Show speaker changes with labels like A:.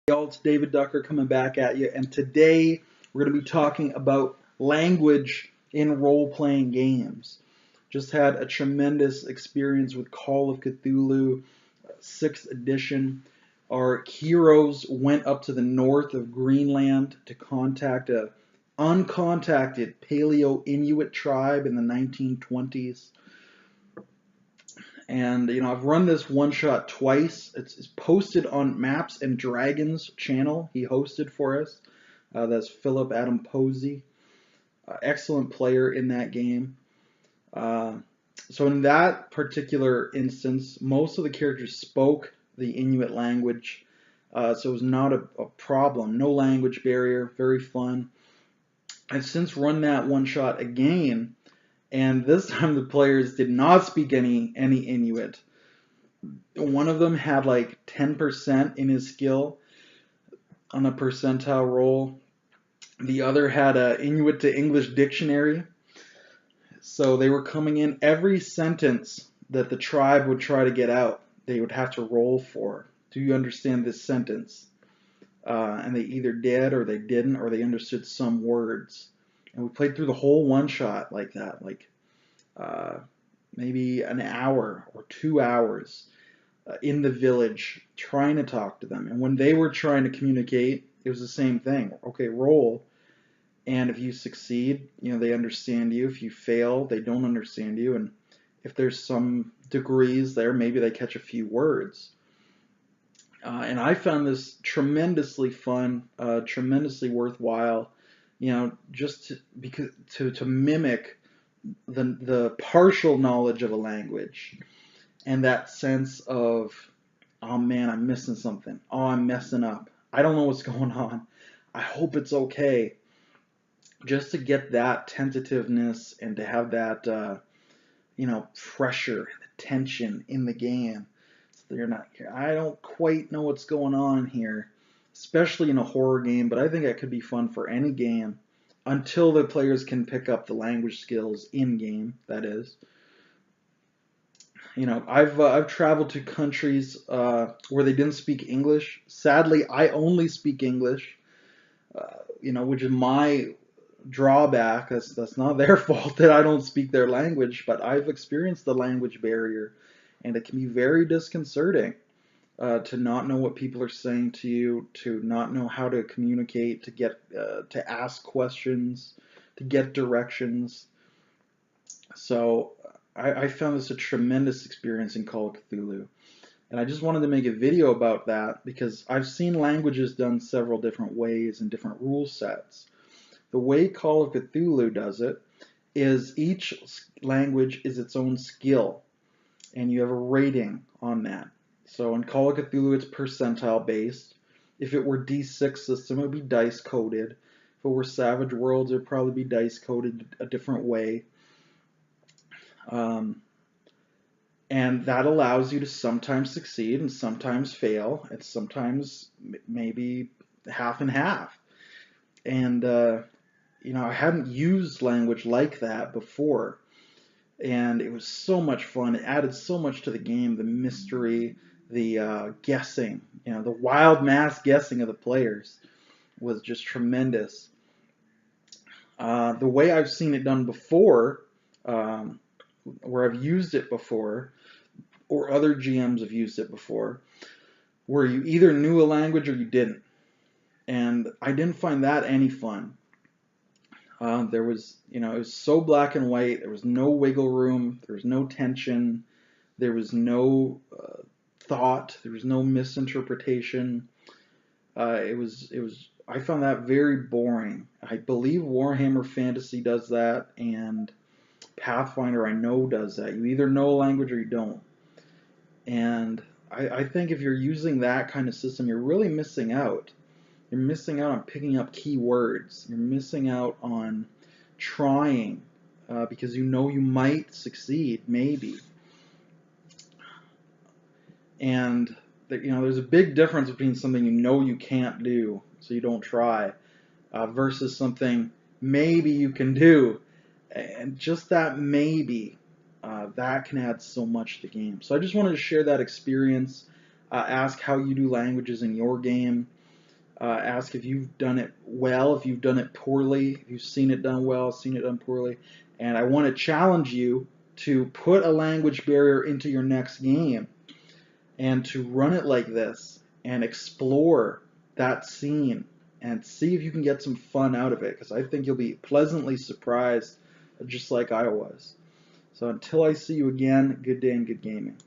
A: Y'all, it's David Ducker coming back at you, and today we're going to be talking about language in role-playing games. Just had a tremendous experience with Call of Cthulhu 6th edition. Our heroes went up to the north of Greenland to contact a uncontacted Paleo-Inuit tribe in the 1920s. And I've run this one shot twice. It's posted on Maps and Dragons channel. He hosted for us. That's Philip Adam Posey, excellent player in that game. So in that particular instance, most of the characters spoke the Inuit language, so it was not a problem. No language barrier, very fun. I've since run that one shot again, and this time the players did not speak any Inuit. One of them had like 10% in his skill on a percentile roll. The other had a Inuit to English dictionary. So they were coming in every sentence that the tribe would try to get out, they would have to roll for. Do you understand this sentence? And they either did or they didn't, or they understood some words. And we played through the whole one shot like that, like maybe an hour or 2 hours in the village trying to talk to them. And when they were trying to communicate, it was the same thing. Okay, roll. And if you succeed, they understand you. If you fail, they don't understand you. And if there's some degrees there, maybe they catch a few words. And I found this tremendously fun, tremendously worthwhile, just to mimic the partial knowledge of a language and that sense of, oh man, I'm missing something. Oh, I'm messing up. I don't know what's going on. I hope it's okay. Just to get that tentativeness and to have that, pressure and the tension in the game. So you're not here. I don't quite know what's going on here, especially in a horror game, but I think that could be fun for any game until the players can pick up the language skills in game, that is. I've traveled to countries where they didn't speak English. Sadly, I only speak English, which is my drawback. That's not their fault that I don't speak their language, but I've experienced the language barrier, and it can be very disconcerting to not know what people are saying to you, to not know how to communicate, to get to ask questions, to get directions. So I found this a tremendous experience in Call of Cthulhu. And I just wanted to make a video about that because I've seen languages done several different ways and different rule sets. The way Call of Cthulhu does it is each language is its own skill, and you have a rating on that. So in Call of Cthulhu, it's percentile based. If it were D6 system, it would be dice coded. If it were Savage Worlds, it would probably be dice coded a different way. And that allows you to sometimes succeed and sometimes fail, and sometimes maybe half and half. And I hadn't used language like that before, and it was so much fun. It added so much to the game, the mystery, the guessing, the wild mass guessing of the players was just tremendous. The way I've seen it done before, where I've used it before, or other GMs have used it before, where you either knew a language or you didn't. And I didn't find that any fun. There was, it was so black and white. There was no wiggle room. There was no tension. There was no thought. There was no misinterpretation. I found that very boring. I believe Warhammer Fantasy does that, and Pathfinder I know does that. You either know a language or you don't. And I think if you're using that kind of system, you're really missing out. You're missing out on picking up key words. You're missing out on trying because you might succeed, maybe. And there's a big difference between something you can't do, so you don't try, versus something maybe you can do. And just that maybe, that can add so much to the game. So I just wanted to share that experience, ask how you do languages in your game. ask if you've done it well, if you've done it poorly, if you've seen it done well, seen it done poorly. And I want to challenge you to put a language barrier into your next game and to run it like this and explore that scene and see if you can get some fun out of it, because I think you'll be pleasantly surprised, just like I was. So until I see you again, good day and good gaming.